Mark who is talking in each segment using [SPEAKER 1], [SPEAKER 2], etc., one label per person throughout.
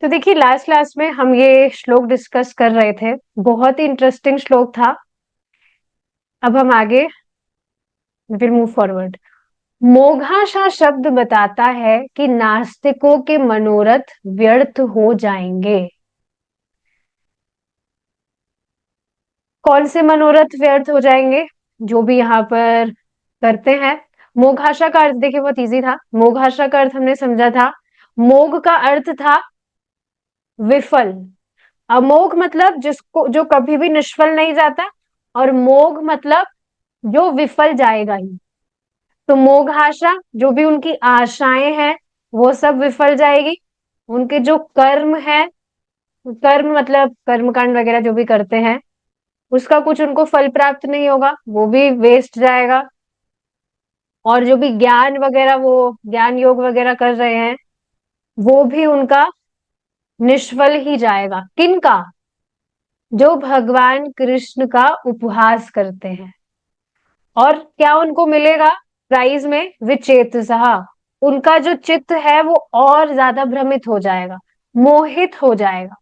[SPEAKER 1] तो देखिए last class में हम ये श्लोक डिस्कस कर रहे थे। बहुत ही इंटरेस्टिंग श्लोक था। अब हम आगे विल मूव फॉरवर्ड। मोघाशा शब्द बताता है कि नास्तिकों के मनोरथ व्यर्थ हो जाएंगे। कौन से मनोरथ व्यर्थ हो जाएंगे? जो भी यहाँ पर करते हैं। मोघाशा का अर्थ देखिए बहुत इजी था। मोघाशा का अर्थ हमने समझा था। मोघ का अर्थ था विफल। अमोघ मतलब जिसको जो कभी भी निष्फल नहीं जाता, और मोघ मतलब जो विफल जाएगा ही। तो मोघ आशा, जो भी उनकी आशाएं हैं वो सब विफल जाएगी। उनके जो कर्म है, कर्म मतलब कर्मकांड वगैरह जो भी करते हैं उसका कुछ उनको फल प्राप्त नहीं होगा, वो भी वेस्ट जाएगा। और जो भी ज्ञान वगैरह वो ज्ञान योग वगैरह कर रहे हैं वो भी उनका निष्फल ही जाएगा। किनका? जो भगवान कृष्ण का उपहास करते हैं। और क्या उनको मिलेगा प्राइज में? विचेतसः। उनका जो चित्त है वो और ज्यादा भ्रमित हो जाएगा, मोहित हो जाएगा।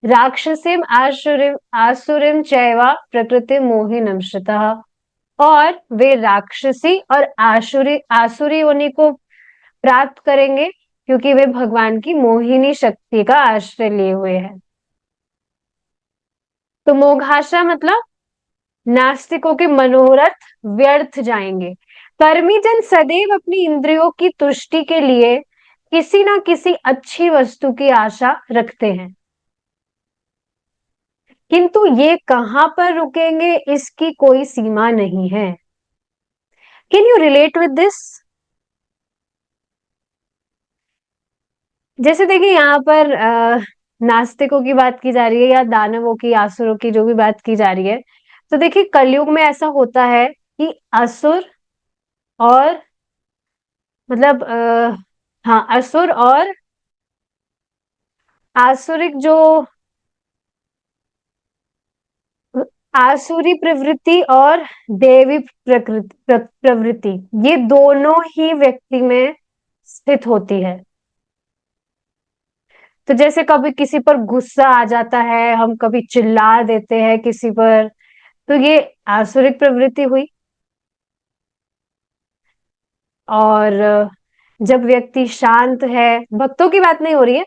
[SPEAKER 1] राक्षसीम आसुरीम आसुरीम चैवा प्रकृति मोहिनम श्रितः। और वे राक्षसी और आसुरी आसुरी उन्हीं को प्राप्त करेंगे क्योंकि वे भगवान की मोहिनी शक्ति का आश्रय लिए हुए हैं। तो मोघाशा मतलब नास्तिकों के मनोरथ व्यर्थ जाएंगे। कर्मी जन सदैव अपनी इंद्रियों की तुष्टि के लिए किसी ना किसी अच्छी वस्तु की आशा रखते हैं, किंतु ये कहां पर रुकेंगे इसकी कोई सीमा नहीं है। Can you relate with this? जैसे देखिए यहाँ पर नास्तिकों की बात की जा रही है या दानवों की, आसुरों की जो भी बात की जा रही है। तो देखिए कलयुग में ऐसा होता है कि असुर और मतलब हाँ, असुर और आसुरिक जो आसुरी प्रवृत्ति और देवी प्रवृत्ति, ये दोनों ही व्यक्ति में स्थित होती है। तो जैसे कभी किसी पर गुस्सा आ जाता है, हम कभी चिल्ला देते हैं किसी पर, तो ये आसुरिक प्रवृत्ति हुई। और जब व्यक्ति शांत है, भक्तों की बात नहीं हो रही है,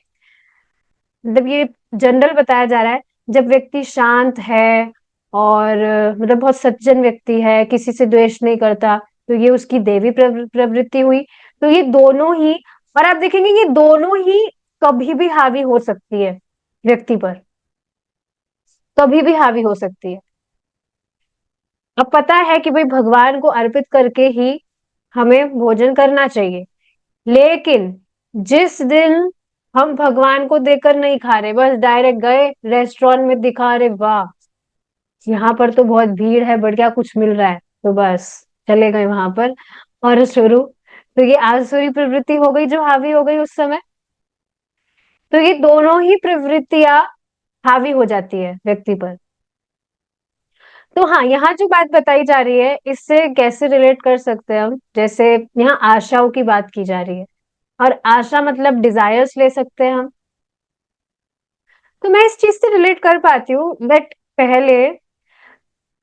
[SPEAKER 1] मतलब ये जनरल बताया जा रहा है। जब व्यक्ति शांत है और मतलब बहुत सज्जन व्यक्ति है, किसी से द्वेष नहीं करता, तो ये उसकी देवी प्रवृत्ति हुई। तो ये दोनों ही, और आप देखेंगे ये दोनों ही कभी भी हावी हो सकती है व्यक्ति पर, कभी भी हावी हो सकती है। अब पता है कि भाई भगवान को अर्पित करके ही हमें भोजन करना चाहिए, लेकिन जिस दिन हम भगवान को देकर नहीं खा रहे, बस डायरेक्ट गए रेस्टोरेंट में, दिखा रहे वाह यहाँ पर तो बहुत भीड़ है, बढ़िया कुछ मिल रहा है, तो बस चले गए वहां पर और शुरू। तो ये आसुरी प्रवृत्ति हो गई जो हावी हो गई उस समय। तो ये दोनों ही प्रवृत्तियां हावी हो जाती है व्यक्ति पर। तो हाँ, यहाँ जो बात बताई जा रही है इससे कैसे रिलेट कर सकते हैं हम? जैसे यहाँ आशाओं की बात की जा रही है, और आशा मतलब डिजायर्स ले सकते हैं हम। तो मैं इस चीज से रिलेट कर पाती हूँ बट पहले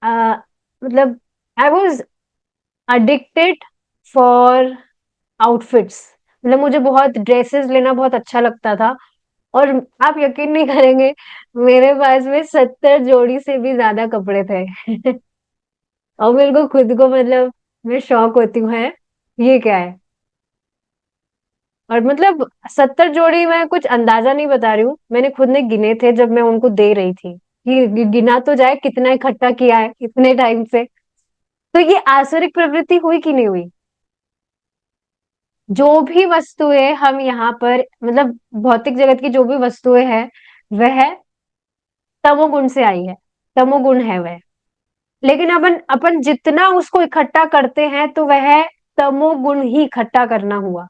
[SPEAKER 1] मतलब I was addicted for outfits. मतलब मुझे बहुत ड्रेसेस लेना बहुत अच्छा लगता था। और आप यकीन नहीं करेंगे, मेरे पास में 70 जोड़ी से भी ज्यादा कपड़े थे। और मेरे को खुद को मतलब मैं शौक होती हूँ, है ये क्या है। और मतलब 70 जोड़ी मैं कुछ अंदाजा नहीं बता रही हूँ, मैंने खुद ने गिने थे जब मैं उनको दे रही थी कि गिना तो जाए कितना इकट्ठा किया है इतने टाइम से। तो ये आसुरिक प्रवृत्ति हुई कि नहीं हुई? जो भी वस्तुएं हम यहाँ पर मतलब भौतिक जगत की जो भी वस्तुएं हैं वह तमोगुण से आई है, तमोगुण है वह। लेकिन अपन अपन जितना उसको इकट्ठा करते हैं तो वह तमोगुण ही इकट्ठा करना हुआ।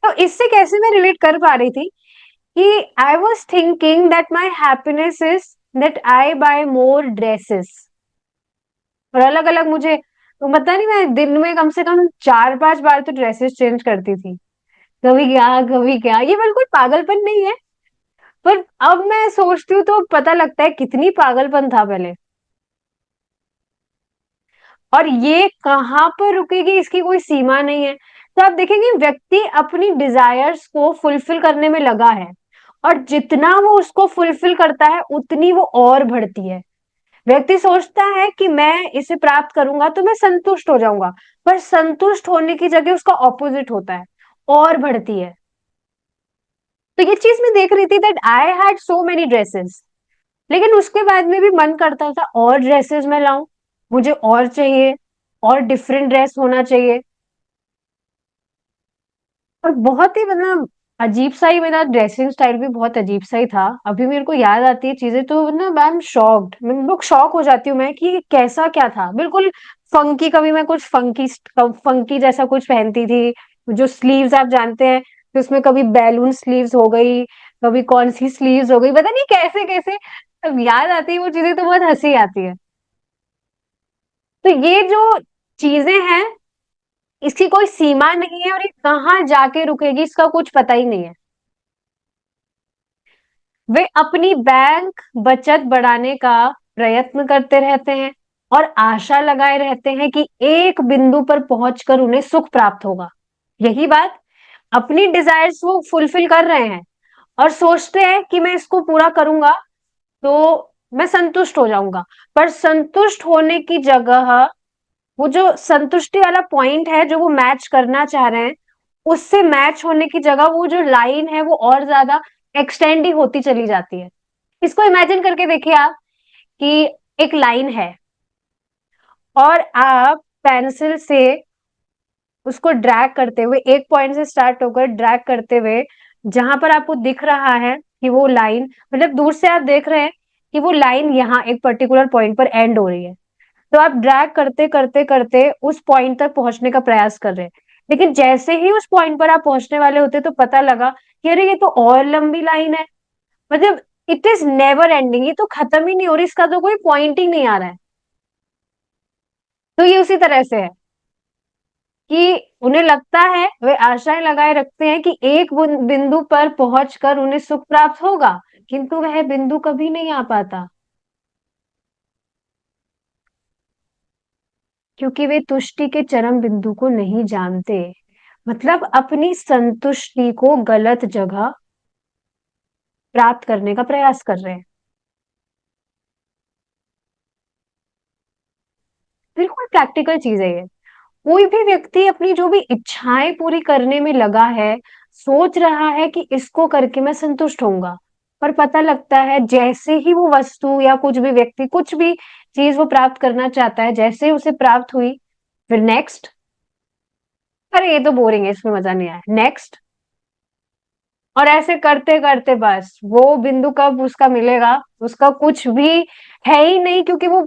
[SPEAKER 1] तो इससे कैसे मैं रिलेट कर पा रही थी कि I was thinking that my happiness is that I buy more dresses. और अलग अलग मुझे तो पता नहीं, मैं दिन में कम से कम 4-5 बार तो ड्रेसेस चेंज करती थी। कभी क्या कभी क्या, ये बिल्कुल पागलपन नहीं है। पर अब मैं सोचती हूँ तो पता लगता है कितनी पागलपन था पहले। और ये कहाँ पर रुकेगी, इसकी कोई सीमा नहीं है। तो आप देखेंगे व्यक्ति अपनी डिजायर्स को फुलफिल करने में लगा है, और जितना वो उसको फुलफिल करता है उतनी वो और बढ़ती है। व्यक्ति सोचता है कि मैं इसे प्राप्त करूंगा तो मैं संतुष्ट हो जाऊंगा, पर संतुष्ट होने की जगह उसका ऑपोजिट होता है, और बढ़ती है। तो ये चीज मैं देख रही थी that I had so many dresses, लेकिन उसके बाद में भी मन करता था और ड्रेसेस मैं लाऊं, मुझे और चाहिए, और डिफरेंट ड्रेस होना चाहिए। और बहुत ही मतलब अजीब सा ही मेरा ड्रेसिंग स्टाइल भी बहुत अजीब सा ही था। अभी मेरे को याद आती है चीजें तो ना आई एम शॉक्ड, मैं लोग शॉक हो जाती हूँ मैं कि ये कैसा क्या था, बिल्कुल फंकी। कभी मैं कुछ फंकी फंकी जैसा कुछ पहनती थी, जो स्लीव्स आप जानते हैं, तो उसमें कभी बैलून स्लीव्स हो गई, कभी कौन सी स्लीव्स हो गई, पता नहीं कैसे कैसे। अब याद आती है वो चीजें तो बहुत हंसी आती है। तो ये जो चीजें हैं, इसकी कोई सीमा नहीं है, और ये कहाँ जाके रुकेगी इसका कुछ पता ही नहीं है। वे अपनी बैंक बचत बढ़ाने का प्रयत्न करते रहते हैं, और आशा लगाए रहते हैं कि एक बिंदु पर पहुंचकर उन्हें सुख प्राप्त होगा। यही बात, अपनी डिजायर्स वो फुलफिल कर रहे हैं, और सोचते हैं कि मैं इसको पूरा करूंगा तो मैं संतुष्ट हो जाऊंगा। पर संतुष्ट होने की जगह, वो जो संतुष्टि वाला पॉइंट है जो वो मैच करना चाह रहे हैं, उससे मैच होने की जगह वो जो लाइन है वो और ज्यादा एक्सटेंड ही होती चली जाती है। इसको इमेजिन करके देखिए आप, कि एक लाइन है, और आप पेंसिल से उसको ड्रैग करते हुए, एक पॉइंट से स्टार्ट होकर ड्रैग करते हुए, जहां पर आपको दिख रहा है कि वो लाइन, मतलब दूर से आप देख रहे हैं कि वो लाइन यहाँ एक पर्टिकुलर पॉइंट पर एंड हो रही है, तो आप ड्रैग करते करते करते उस पॉइंट तक पहुंचने का प्रयास कर रहे हैं। लेकिन जैसे ही उस पॉइंट पर आप पहुंचने वाले होते तो पता लगा कि अरे ये तो और लंबी लाइन है। मतलब इट इज नेवर एंडिंग, ये तो खत्म ही नहीं हो रही, इसका तो कोई पॉइंट ही नहीं आ रहा है। तो ये उसी तरह से है कि उन्हें लगता है, वे आशाएं लगाए रखते हैं कि एक बिंदु पर पहुंचकर उन्हें सुख प्राप्त होगा, किंतु वह बिंदु कभी नहीं आ पाता, क्योंकि वे तुष्टि के चरम बिंदु को नहीं जानते। मतलब अपनी संतुष्टि को गलत जगह प्राप्त करने का प्रयास कर रहे हैं। बिल्कुल प्रैक्टिकल चीज है ये। कोई भी व्यक्ति अपनी जो भी इच्छाएं पूरी करने में लगा है, सोच रहा है कि इसको करके मैं संतुष्ट होऊंगा, पर पता लगता है जैसे ही वो वस्तु या कुछ भी व्यक्ति कुछ भी चीज वो प्राप्त करना चाहता है, जैसे ही उसे प्राप्त हुई, फिर नेक्स्ट, अरे ये तो बोरिंग है, इसमें मजा नहीं आया, नेक्स्ट। और ऐसे करते करते बस वो बिंदु कब उसका मिलेगा, उसका कुछ भी है ही नहीं, क्योंकि वो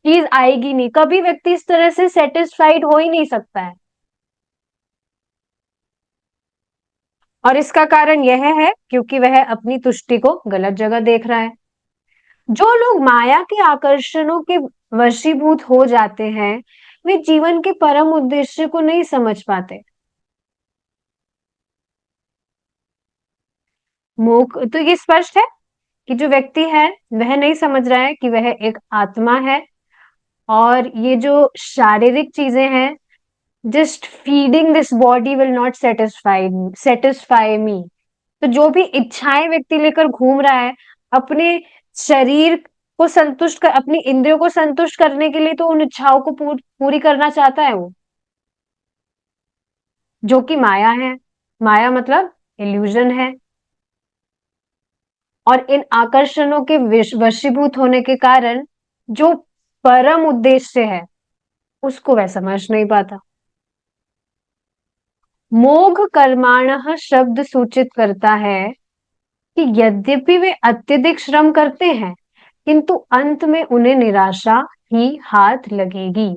[SPEAKER 1] चीज आएगी नहीं, कभी व्यक्ति इस तरह से सेटिस्फाइड हो ही नहीं सकता है। और इसका कारण यह है क्योंकि वह अपनी तुष्टि को गलत जगह देख रहा है। जो लोग माया के आकर्षणों के वशीभूत हो जाते हैं, वे जीवन के परम उद्देश्य को नहीं समझ पाते। मोक्ष तो ये स्पष्ट है कि जो व्यक्ति है वह नहीं समझ रहा है कि वह एक आत्मा है, और ये जो शारीरिक चीजें हैं, just feeding this body will not satisfy me. तो जो भी इच्छाएं व्यक्ति लेकर घूम रहा है, अपने शरीर को संतुष्ट कर, अपनी इंद्रियों को संतुष्ट करने के लिए तो उन इच्छाओं को पूरी करना चाहता है वो, जो कि माया है। माया मतलब इल्यूजन है। और इन आकर्षणों के वशीभूत होने के कारण जो परम उद्देश्य है उसको वह समझ नहीं पाता। मोघ कर्माणः शब्द सूचित करता है कि यद्यपि वे अत्यधिक श्रम करते हैं, किंतु अंत में उन्हें निराशा ही हाथ लगेगी।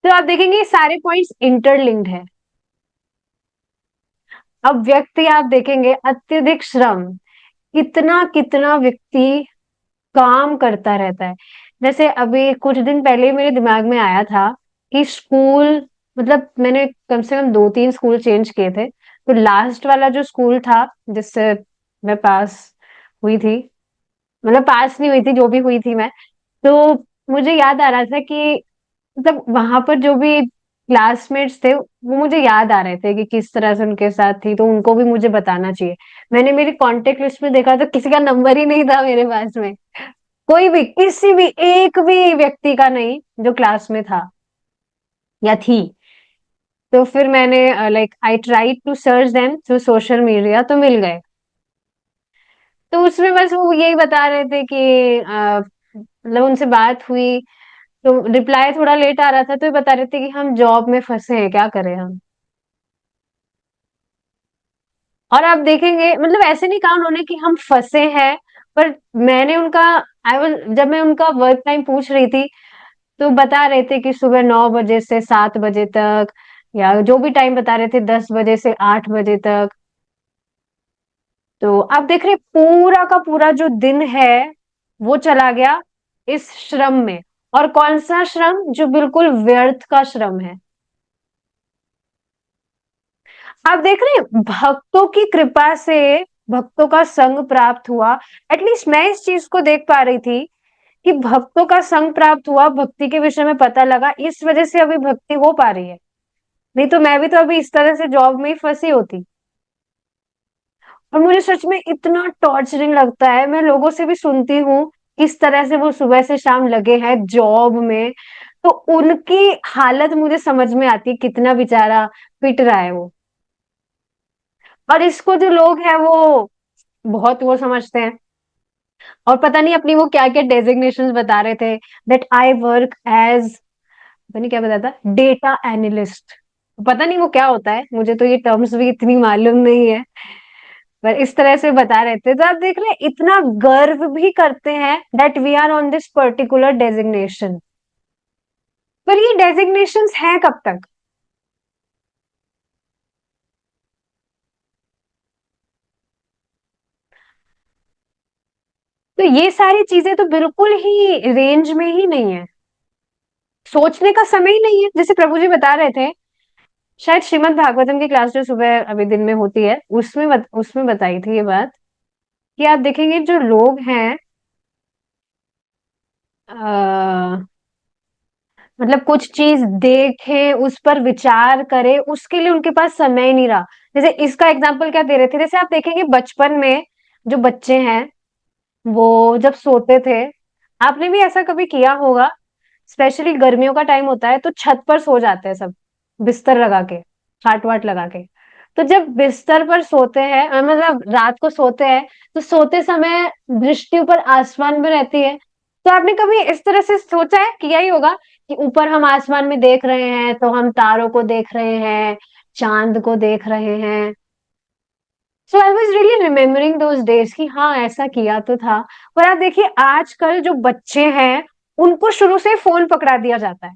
[SPEAKER 1] तो आप देखेंगे ये सारे पॉइंट्स इंटरलिंक्ड है। अब व्यक्ति आप देखेंगे अत्यधिक श्रम, कितना कितना व्यक्ति काम करता रहता है। जैसे अभी कुछ दिन पहले मेरे दिमाग में आया था कि स्कूल, मतलब मैंने कम से कम 2-3 स्कूल चेंज किए थे, तो लास्ट वाला जो स्कूल था जिससे मैं पास हुई थी, मतलब पास नहीं हुई थी, जो भी हुई थी मैं। तो मुझे याद आ रहा था कि मतलब वहां पर जो भी क्लासमेट्स थे वो मुझे याद आ रहे थे कि किस तरह से उनके साथ थी, तो उनको भी मुझे बताना चाहिए। मैंने मेरी कांटेक्ट लिस्ट में देखा तो किसी का नंबर ही नहीं था मेरे पास में, कोई भी, किसी भी एक भी व्यक्ति का नहीं जो क्लास में था या थी। तो फिर मैंने like I try to search them through social media, तो मिल गए। तो उसमें बस वो यही बता रहे थे कि मतलब उनसे बात हुई, तो रिप्लाई थोड़ा लेट आ रहा था, तो ये बता रहे थे कि हम जॉब में फंसे हैं, क्या करें हम। और आप देखेंगे, मतलब ऐसे नहीं कहा उन्होंने कि हम फंसे हैं, पर मैंने उनका, आई वाज, जब मैं उनका वर्क टाइम पूछ रही थी तो बता रहे थे कि सुबह 9 बजे से 7 बजे तक, या जो भी टाइम बता रहे थे, 10 बजे से 8 बजे तक। तो आप देख रहे पूरा का पूरा जो दिन है वो चला गया इस श्रम में। और कौन सा श्रम, जो बिल्कुल व्यर्थ का श्रम है। आप देख रहे हैं भक्तों की कृपा से भक्तों का संग प्राप्त हुआ। एटलीस्ट मैं इस चीज को देख पा रही थी कि भक्तों का संग प्राप्त हुआ, भक्ति के विषय में पता लगा, इस वजह से अभी भक्ति हो पा रही है। नहीं तो मैं भी तो अभी इस तरह से जॉब में ही फंसी होती। और मुझे सच में इतना टॉर्चरिंग लगता है, मैं लोगों से भी सुनती हूँ किस तरह से वो सुबह से शाम लगे हैं जॉब में, तो उनकी हालत मुझे समझ में आती है, कितना बेचारा पिट रहा है वो। और इसको जो लोग हैं वो बहुत वो समझते हैं, और पता नहीं अपनी वो क्या क्या डेजिग्नेशंस बता रहे थे, दैट आई वर्क एज, पता नहीं क्या बताया था, डेटा एनालिस्ट। पता नहीं वो क्या होता है, मुझे तो ये टर्म्स भी इतनी मालूम नहीं है, पर इस तरह से बता रहे थे। तो आप देख रहे हैं इतना गर्व भी करते हैं that we are on this particular designation. पर ये डेजिग्नेशंस हैं कब तक? तो ये सारी चीजें तो बिल्कुल ही रेंज में ही नहीं है, सोचने का समय ही नहीं है। जैसे प्रभु जी बता रहे थे, शायद श्रीमद् भागवतम की क्लास जो सुबह अभी दिन में होती है उसमें उसमें बताई थी ये बात, कि आप देखेंगे जो लोग हैं, मतलब कुछ चीज देखे, उस पर विचार करे, उसके लिए उनके पास समय नहीं रहा। जैसे इसका एग्जाम्पल क्या दे रहे थे, जैसे आप देखेंगे बचपन में जो बच्चे हैं वो जब सोते थे, आपने भी ऐसा कभी किया होगा, स्पेशली गर्मियों का टाइम होता है तो छत पर सो जाते हैं सब, बिस्तर लगा के, खाट वाट लगा के। तो जब बिस्तर पर सोते हैं, मतलब रात को सोते हैं, तो सोते समय दृष्टि ऊपर आसमान में रहती है। तो आपने कभी इस तरह से सोचा है, किया ही होगा, कि ऊपर हम आसमान में देख रहे हैं तो हम तारों को देख रहे हैं, चांद को देख रहे हैं। So I was really remembering those days कि हाँ ऐसा किया तो था। पर आप देखिए आजकल जो बच्चे हैं उनको शुरू से फोन पकड़ा दिया जाता है,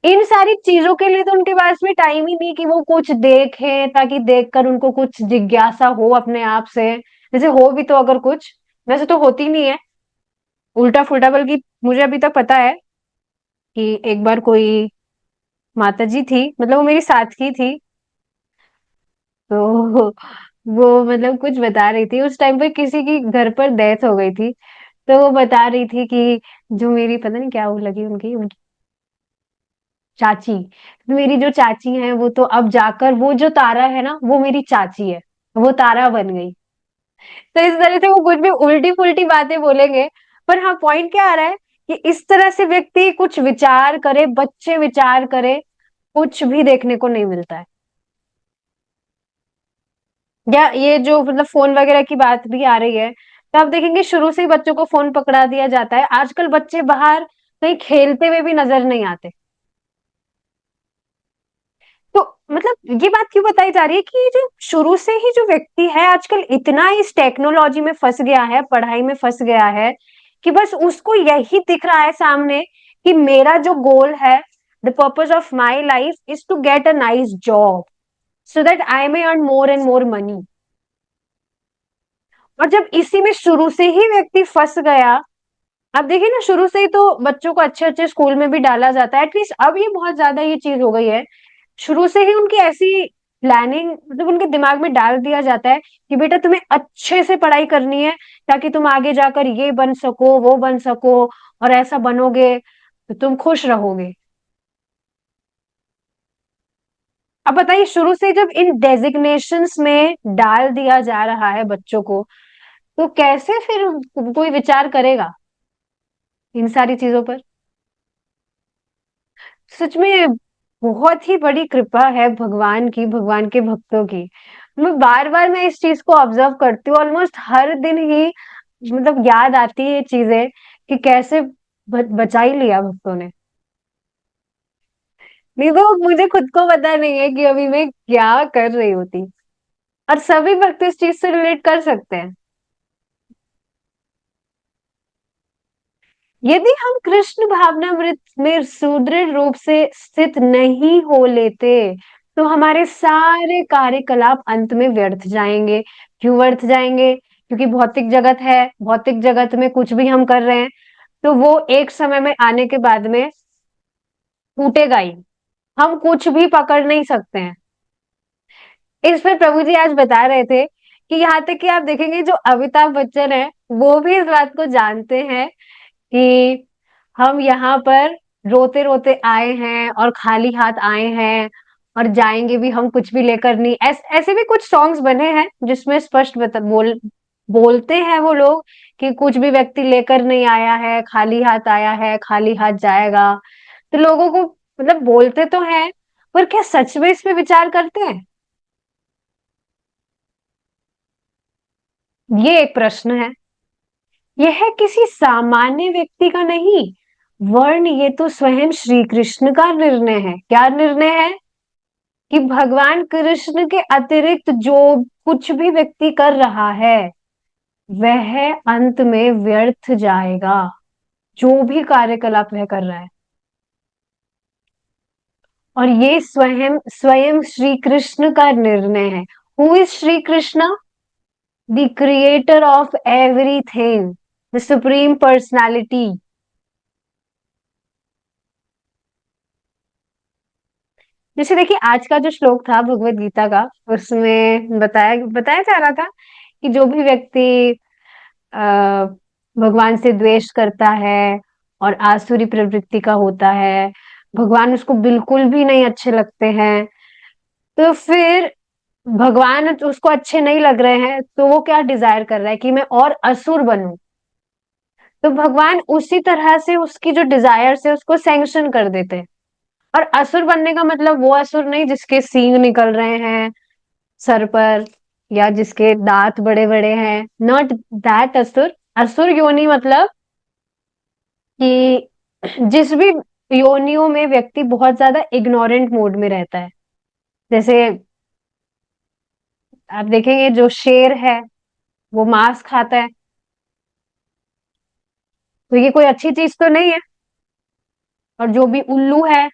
[SPEAKER 1] इन सारी चीजों के लिए तो उनके पास में टाइम ही नहीं कि वो कुछ देखें, ताकि देखकर उनको कुछ जिज्ञासा हो अपने आप से। जैसे हो भी तो अगर कुछ, वैसे तो होती नहीं है, उल्टा फुल्टा। बल्कि मुझे अभी तक पता है कि एक बार कोई माता जी थी, मतलब वो मेरी साथ की थी, तो वो मतलब कुछ बता रही थी, उस टाइम पे किसी की घर पर डेथ हो गई थी। तो वो बता रही थी कि जो मेरी, पता नहीं क्या वो लगी उनकी उनकी चाची, मेरी जो चाची है वो तो अब जाकर, वो जो तारा है ना वो मेरी चाची है, वो तारा बन गई। तो इस तरह से वो कुछ भी उल्टी पुल्टी बातें बोलेंगे। पर हाँ, पॉइंट क्या आ रहा है कि इस तरह से व्यक्ति कुछ विचार करे, बच्चे विचार करे, कुछ भी देखने को नहीं मिलता है। या ये जो मतलब फोन वगैरह की बात भी आ रही है, तो आप देखेंगे शुरू से ही बच्चों को फोन पकड़ा दिया जाता है, आजकल बच्चे बाहर कहीं खेलते हुए भी नजर नहीं आते। तो मतलब ये बात क्यों बताई जा रही है कि जो शुरू से ही जो व्यक्ति है आजकल इतना इस टेक्नोलॉजी में फंस गया है, पढ़ाई में फंस गया है, कि बस उसको यही दिख रहा है सामने कि मेरा जो गोल है, the purpose of my life is to get a nice job so that I may earn more and more money. और जब इसी में शुरू से ही व्यक्ति फंस गया, अब देखिए ना, शुरू से ही तो बच्चों को अच्छे अच्छे स्कूल में भी डाला जाता है, एटलीस्ट अब ये बहुत ज्यादा ये चीज हो गई है, शुरू से ही उनकी ऐसी प्लानिंग मतलब उनके दिमाग में डाल दिया जाता है कि बेटा तुम्हें अच्छे से पढ़ाई करनी है, ताकि तुम आगे जाकर ये बन सको, वो बन सको, और ऐसा बनोगे तो तुम खुश रहोगे। अब बताइए, शुरू से जब इन डेजिग्नेशंस में डाल दिया जा रहा है बच्चों को, तो कैसे फिर कोई विचार करेगा इन सारी चीजों पर। सच में बहुत ही बड़ी कृपा है भगवान की, भगवान के भक्तों की। मैं इस चीज को ऑब्जर्व करती हूँ, ऑलमोस्ट हर दिन ही मतलब याद आती है ये चीजें कि कैसे बचा ही लिया भक्तों ने। नहीं तो मुझे खुद को पता नहीं है कि अभी मैं क्या कर रही होती। और सभी भक्त इस चीज से रिलेट कर सकते हैं। यदि हम कृष्ण भावनामृत में सुदृढ़ रूप से स्थित नहीं हो लेते, तो हमारे सारे कार्यकलाप अंत में व्यर्थ जाएंगे। क्यों व्यर्थ जाएंगे? क्योंकि भौतिक जगत है, भौतिक जगत में कुछ भी हम कर रहे हैं तो वो एक समय में आने के बाद में टूटेगा ही। हम कुछ भी पकड़ नहीं सकते हैं। इस पर प्रभु जी आज बता रहे थे कि यहाँ तक कि आप देखेंगे जो अमिताभ बच्चन है, वो भी इस बात को जानते हैं कि हम यहाँ पर रोते रोते आए हैं और खाली हाथ आए हैं, और जाएंगे भी हम कुछ भी लेकर नहीं। ऐसे भी कुछ सॉन्ग्स बने हैं जिसमें स्पष्ट बोलते हैं वो लोग कि कुछ भी व्यक्ति लेकर नहीं आया है, खाली हाथ आया है, खाली हाथ जाएगा। तो लोगों को मतलब बोलते तो हैं, पर क्या सच में इस पे विचार करते हैं? ये एक प्रश्न है। यह किसी सामान्य व्यक्ति का नहीं, वर्ण ये तो स्वयं श्री कृष्ण का निर्णय है। क्या निर्णय है? कि भगवान कृष्ण के अतिरिक्त जो कुछ भी व्यक्ति कर रहा है वह अंत में व्यर्थ जाएगा। जो भी कार्यकलाप वह कर रहा है, और ये स्वयं स्वयं श्री कृष्ण का निर्णय है। Who is Shri Krishna? The creator of everything, the supreme personality. जैसे देखिए, आज का जो श्लोक था भगवत गीता का, उसमें बताया बताया जा रहा था कि जो भी व्यक्ति आ, भगवान से द्वेष करता है और आसुरी प्रवृत्ति का होता है, भगवान उसको बिल्कुल भी नहीं अच्छे लगते हैं, तो फिर भगवान उसको अच्छे नहीं लग रहे हैं तो वो क्या डिजायर कर रहा है कि मैं और असुर बनूं। तो भगवान उसी तरह से उसकी जो डिजायर है उसको सैंक्शन कर देते हैं। और असुर बनने का मतलब वो असुर नहीं जिसके सींग निकल रहे हैं सर पर, या जिसके दांत बड़े बड़े हैं, नॉट दैट असुर। असुर योनि मतलब कि जिस भी योनियों में व्यक्ति बहुत ज्यादा इग्नोरेंट मोड में रहता है। जैसे आप देखेंगे जो शेर है वो मांस खाता है, तो ये कोई अच्छी चीज तो नहीं है। और जो भी उल्लू है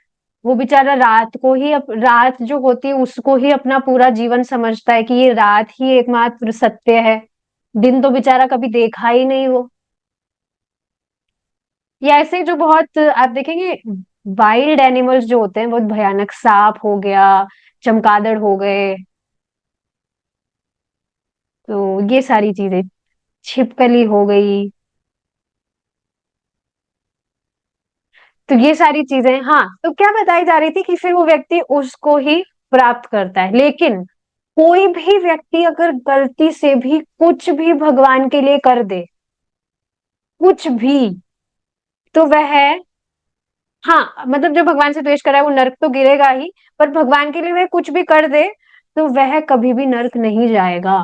[SPEAKER 1] वो बेचारा रात को ही रात जो होती है उसको ही अपना पूरा जीवन समझता है कि ये रात ही एकमात्र सत्य है, दिन तो बेचारा कभी देखा ही नहीं वो। या ऐसे जो बहुत आप देखेंगे वाइल्ड एनिमल्स जो होते हैं बहुत भयानक, सांप हो गया, चमगादड़ हो गए, तो ये सारी चीजें, छिपकली हो गई, तो ये सारी चीजें। हाँ, तो क्या बताई जा रही थी कि फिर वो व्यक्ति उसको ही प्राप्त करता है। लेकिन कोई भी व्यक्ति अगर गलती से भी कुछ भी भगवान के लिए कर दे, कुछ भी, तो वह, हाँ मतलब जो भगवान से द्वेष कर रहा है वो नर्क तो गिरेगा ही, पर भगवान के लिए वह कुछ भी कर दे तो वह कभी भी नर्क नहीं जाएगा।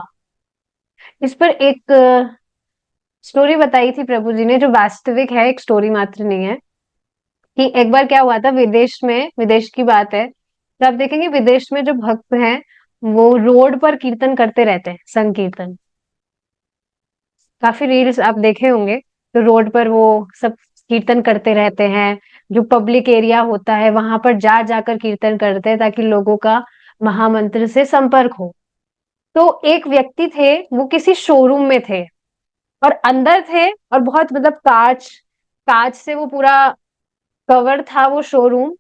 [SPEAKER 1] इस पर एक स्टोरी बताई थी प्रभु जी ने, जो वास्तविक है, एक स्टोरी मात्र नहीं है। कि एक बार क्या हुआ था विदेश में, विदेश की बात है, तो आप देखेंगे विदेश में जो भक्त हैं वो रोड पर कीर्तन करते रहते हैं, संकीर्तन। काफी रील्स आप देखे होंगे, तो रोड पर वो सब कीर्तन करते रहते हैं। जो पब्लिक एरिया होता है वहां पर जा जाकर कीर्तन करते हैं ताकि लोगों का महामंत्र से संपर्क हो। तो एक व्यक्ति थे, वो किसी शोरूम में थे और अंदर थे, और बहुत मतलब कांच, कांच से वो पूरा कवर था वो शोरूम।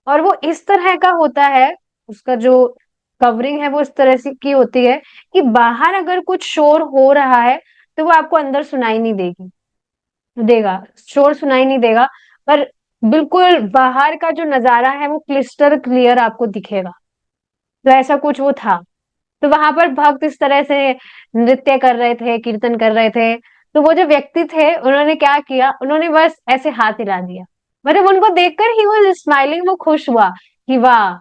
[SPEAKER 1] और वो इस तरह का होता है, उसका जो कवरिंग है वो इस तरह से की होती है कि बाहर अगर कुछ शोर हो रहा है तो वो आपको अंदर सुनाई नहीं देगी देगा शोर सुनाई नहीं देगा, पर बिल्कुल बाहर का जो नजारा है वो क्लिस्टर क्लियर आपको दिखेगा। तो ऐसा कुछ वो था। तो वहां पर भक्त इस तरह से नृत्य कर रहे थे, कीर्तन कर रहे थे। तो वो जो व्यक्ति थे उन्होंने क्या किया, उन्होंने बस ऐसे हाथ हिला दिया। मतलब उनको देखकर ही वो स्माइलिंग, वो खुश हुआ कि वाह,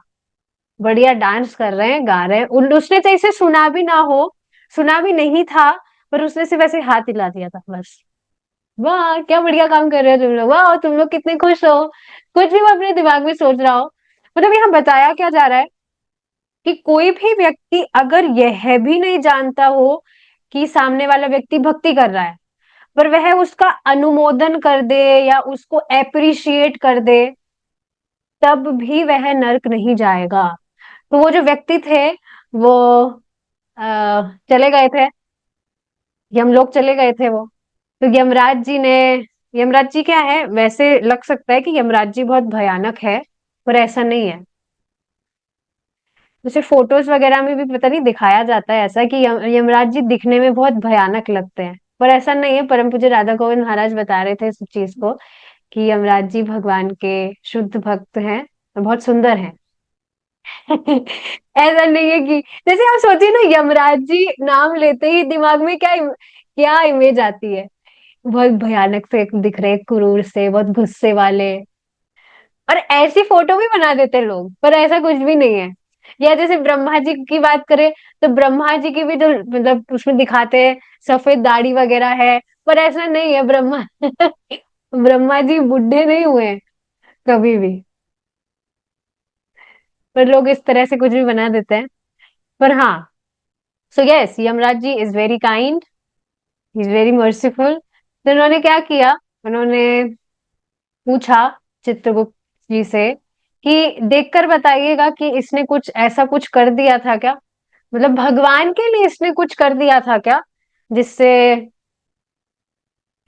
[SPEAKER 1] बढ़िया डांस कर रहे हैं, गा रहे हैं। उसने तो इसे सुना भी ना हो, सुना भी नहीं था, पर उसने सिर्फ ऐसे हाथ हिला दिया था बस। वाह क्या बढ़िया काम कर रहे हो तुम लोग, वाह तुम लोग कितने खुश हो। कुछ भी वो अपने दिमाग में सोच रहा हो। मतलब यहाँ बताया क्या जा रहा है कि कोई भी व्यक्ति अगर यह भी नहीं जानता हो कि सामने वाला व्यक्ति भक्ति कर रहा है, पर वह उसका अनुमोदन कर दे या उसको एप्रिशिएट कर दे, तब भी वह नर्क नहीं जाएगा। तो वो जो व्यक्ति थे वो चले गए थे, यमलोक चले गए थे वो। तो यमराज जी ने, यमराज जी क्या है, वैसे लग सकता है कि यमराज जी बहुत भयानक है, पर ऐसा नहीं है। जैसे फोटोज वगैरह में भी पता नहीं दिखाया जाता है ऐसा कि यमराज जी दिखने में बहुत भयानक लगते हैं, पर ऐसा नहीं है। परम पूज्य राधा गोविंद महाराज बता रहे थे इस चीज को कि यमराज जी भगवान के शुद्ध भक्त हैं और बहुत सुंदर हैं। ऐसा नहीं है कि, जैसे आप सोचिए ना, यमराज जी नाम लेते ही दिमाग में क्या इमेज आती है। बहुत भयानक से दिख रहे, क्रूर से, बहुत गुस्से वाले। और ऐसी फोटो भी बना देते हैं लोग, पर ऐसा कुछ भी नहीं है। या जैसे ब्रह्मा जी की बात करें, तो ब्रह्मा जी की भी जो मतलब उसमें दिखाते हैं सफेद दाढ़ी वगैरह है, पर ऐसा नहीं है। ब्रह्मा ब्रह्मा जी बुढ़े नहीं हुए हैं कभी भी, पर लोग इस तरह से कुछ भी बना देते हैं। पर हाँ, so yes, Yamraj ji is very kind, is very merciful. तो उन्होंने क्या किया, उन्होंने पूछा चित्रगुप्त जी से कि देखकर बताइएगा कि इसने कुछ ऐसा कुछ कर दिया था क्या, मतलब भगवान के लिए इसने कुछ कर दिया था क्या जिससे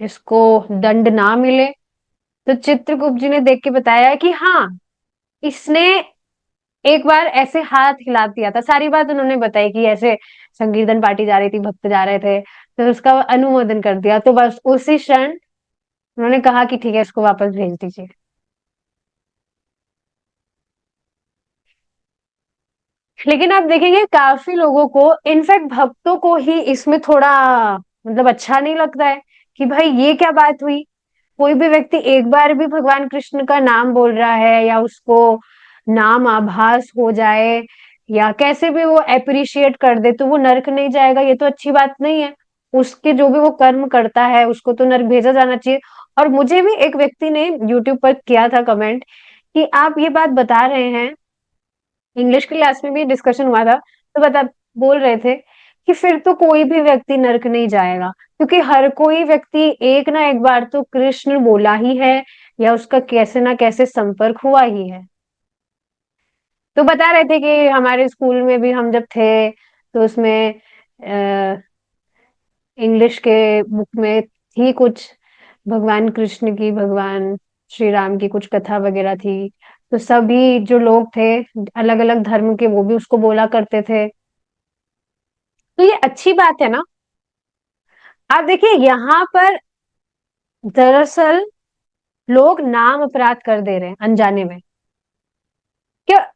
[SPEAKER 1] इसको दंड ना मिले। तो चित्रगुप्त जी ने देख के बताया कि हाँ, इसने एक बार ऐसे हाथ हिला दिया था। सारी बात उन्होंने बताई कि ऐसे संकीर्तन पार्टी जा रही थी, भक्त जा रहे थे, तो उसका अनुमोदन कर दिया। तो बस उसी क्षण उन्होंने कहा कि ठीक है, इसको वापस भेज दीजिए। लेकिन आप देखेंगे काफी लोगों को, इनफैक्ट भक्तों को ही इसमें थोड़ा मतलब अच्छा नहीं लगता है कि भाई ये क्या बात हुई। कोई भी व्यक्ति एक बार भी भगवान कृष्ण का नाम बोल रहा है या उसको नाम आभास हो जाए या कैसे भी वो एप्रिशिएट कर दे, तो वो नरक नहीं जाएगा, ये तो अच्छी बात नहीं है। उसके जो भी वो कर्म करता है उसको तो नरक भेजा जाना चाहिए। और मुझे भी एक व्यक्ति ने यूट्यूब पर किया था कमेंट कि आप ये बात बता रहे हैं, इंग्लिश क्लास में भी डिस्कशन हुआ था, तो बता बोल रहे थे कि फिर तो कोई भी व्यक्ति नरक नहीं जाएगा, क्योंकि हर कोई व्यक्ति एक ना एक बार तो कृष्ण बोला ही है या उसका कैसे ना कैसे संपर्क हुआ ही है। तो बता रहे थे कि हमारे स्कूल में भी हम जब थे तो उसमें इंग्लिश के बुक में थी कुछ, भगवान कृष्ण की, भगवान श्री राम की कुछ कथा वगैरह थी। तो सभी जो लोग थे अलग अलग धर्म के, वो भी उसको बोला करते थे। तो ये अच्छी बात है ना। आप देखिए यहाँ पर दरअसल लोग नाम अपराध कर दे रहे हैं अनजाने में। क्या,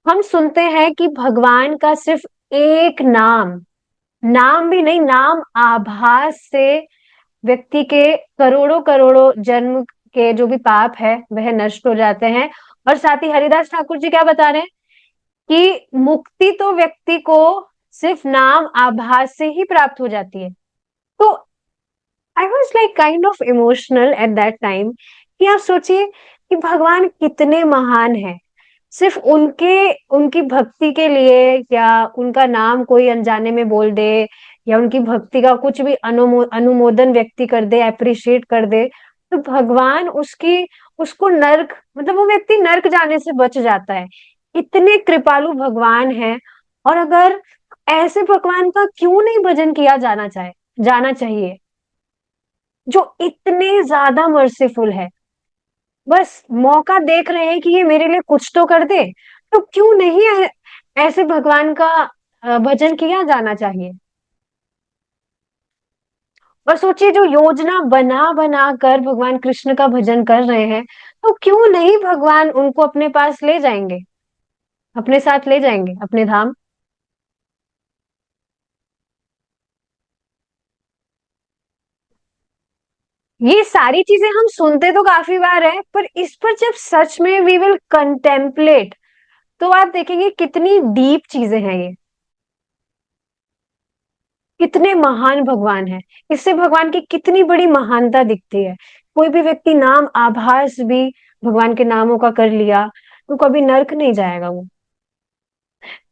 [SPEAKER 1] हम सुनते हैं कि भगवान का सिर्फ एक नाम, नाम भी नहीं, नाम आभास से व्यक्ति के करोड़ों करोड़ों जन्म के जो भी पाप है वह नष्ट हो जाते हैं। और साथ ही हरिदास ठाकुर जी क्या बता रहे हैं कि मुक्ति तो व्यक्ति को सिर्फ नाम आभास से ही प्राप्त हो जाती है। तो I was like kind of emotional at that time कि आप सोचिए कि भगवान कितने महान है। सिर्फ उनके, उनकी भक्ति के लिए या उनका नाम कोई अनजाने में बोल दे या उनकी भक्ति का कुछ भी अनुमोदन व्यक्ति कर दे, अप्रिशिएट कर दे, तो भगवान उसकी, उसको नर्क, मतलब वो व्यक्ति नर्क जाने से बच जाता है। इतने कृपालु भगवान है। और अगर ऐसे भगवान का क्यों नहीं भजन किया जाना चाहिए, जो इतने ज्यादा मर्सीफुल है। बस मौका देख रहे हैं कि ये मेरे लिए कुछ तो कर दे, तो क्यों नहीं है ऐसे भगवान का भजन किया जाना चाहिए। और सोचिए, जो योजना बना बना कर भगवान कृष्ण का भजन कर रहे हैं, तो क्यों नहीं भगवान उनको अपने पास ले जाएंगे, अपने साथ ले जाएंगे अपने धाम। ये सारी चीजें हम सुनते तो काफी बार है, पर इस पर जब सच में वी विल कंटेम्पलेट, तो आप देखेंगे कितनी डीप चीजें हैं ये, कितने महान भगवान है। इससे भगवान की कितनी बड़ी महानता दिखती है। कोई भी व्यक्ति नाम आभास भी भगवान के नामों का कर लिया, तो कभी नर्क नहीं जाएगा वो।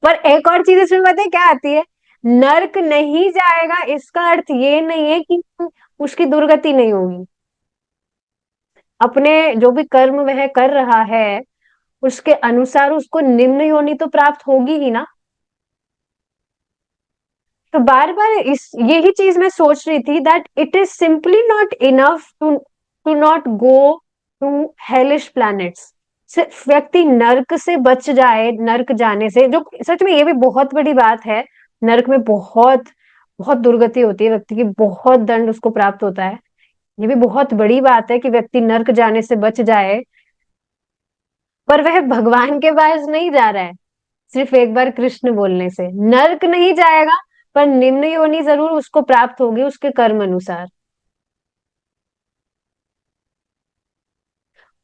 [SPEAKER 1] पर एक और चीज इसमें पता है क्या आती है? नर्क नहीं जाएगा इसका अर्थ ये नहीं है कि उसकी दुर्गति नहीं होगी। अपने जो भी कर्म वह कर रहा है, उसके अनुसार उसको निम्न योनि तो प्राप्त होगी ही ना। तो बार बार इस यही चीज मैं सोच रही थी, that it is simply not enough to to not go to hellish planets. सिर्फ व्यक्ति नर्क से बच जाए, नर्क जाने से, जो सच में ये भी बहुत बड़ी बात है। नर्क में बहुत बहुत दुर्गति होती है, व्यक्ति की बहुत दंड उसको प्राप्त होता है। ये भी बहुत बड़ी बात है कि व्यक्ति नर्क जाने से बच जाए, पर वह भगवान के पास नहीं जा रहा है। सिर्फ एक बार कृष्ण बोलने से नर्क नहीं जाएगा, पर निम्न योनि जरूर उसको प्राप्त होगी उसके कर्म अनुसार।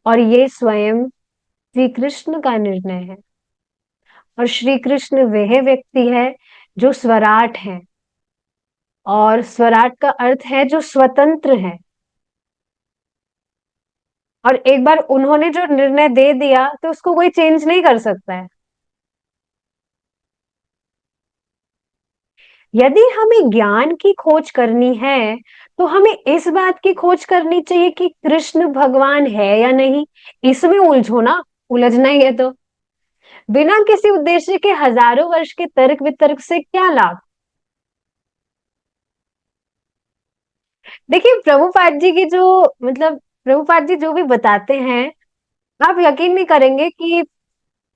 [SPEAKER 1] और ये स्वयं श्री कृष्ण का निर्णय है। और श्री कृष्ण वह व्यक्ति है जो स्वराट है, और स्वराट का अर्थ है जो स्वतंत्र है। और एक बार उन्होंने जो निर्णय दे दिया, तो उसको कोई चेंज नहीं कर सकता है। यदि हमें ज्ञान की खोज करनी है, तो हमें इस बात की खोज करनी चाहिए कि कृष्ण भगवान है या नहीं। इसमें उलझो ना, उलझना ही है तो। बिना किसी उद्देश्य के हजारों वर्ष के तर्क वितर्क से क्या लाभ? देखिए, प्रभुपाद जी की जो, मतलब प्रभुपाद जी जो भी बताते हैं, आप यकीन नहीं करेंगे कि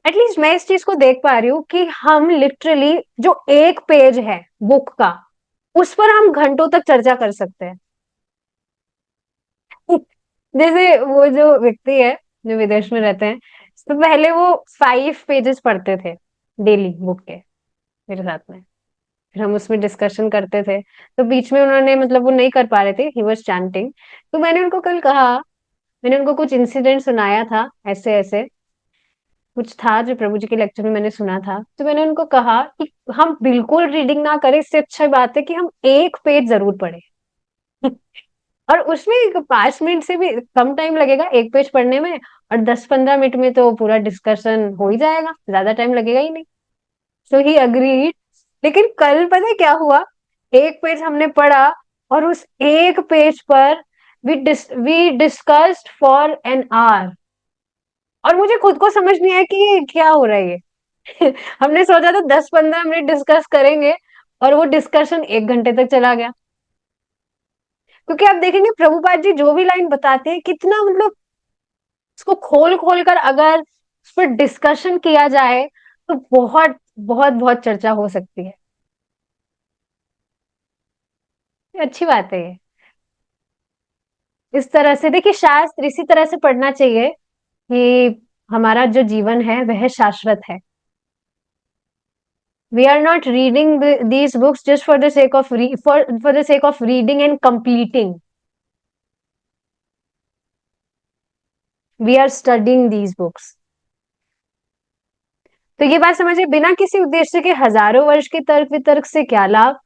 [SPEAKER 1] एटलीस्ट मैं इस चीज को देख पा रही हूँ कि हम लिटरली जो एक पेज है बुक का, उस पर हम घंटों तक चर्चा कर सकते हैं। जैसे वो जो व्यक्ति है जो विदेश में रहते हैं, तो पहले वो 5 पेजेस पढ़ते थे डेली बुक के मेरे साथ में। फिर हम उसमें डिस्कशन करते थे। तो बीच में उन्होंने, मतलब वो नहीं कर पा रहे थे, ही वाज चैंटिंग। तो मैंने उनको कल कहा, मैंने उनको कुछ इंसिडेंट सुनाया था, ऐसे ऐसे कुछ था जो प्रभु जी के लेक्चर में मैंने सुना था। तो मैंने उनको कहा कि हम बिल्कुल रीडिंग ना करें, इससे अच्छा बात है कि हम एक पेज जरूर पढ़े। और उसमें 5 मिनट से भी कम टाइम लगेगा एक पेज पढ़ने में, और 10-15 मिनट में तो पूरा डिस्कशन हो ही जाएगा, ज्यादा टाइम लगेगा ही नहीं। सो ही अग्रीड। लेकिन कल पता है क्या हुआ? एक पेज हमने पढ़ा, और उस एक पेज पर we discussed for an hour. और मुझे खुद को समझ नहीं आया कि ये क्या हो रहा है ये। हमने सोचा था 10-15 मिनट डिस्कस करेंगे, और वो डिस्कशन 1 घंटे तक चला गया। क्योंकि आप देखेंगे प्रभुपाद जी जो भी लाइन बताते हैं, कितना मतलब उसको खोल खोल कर अगर उस पर डिस्कशन किया जाए, तो बहुत बहुत बहुत चर्चा हो सकती है। ये अच्छी बात है ये। इस तरह से देखिए, शास्त्र इसी तरह से पढ़ना चाहिए कि हमारा जो जीवन है वह शाश्वत है। We are not reading these books just for the sake of for the sake of reading and completing. We are studying these books. तो ये बात समझिए, बिना किसी उद्देश्य के हजारों वर्ष के तर्क वितर्क से क्या लाभ?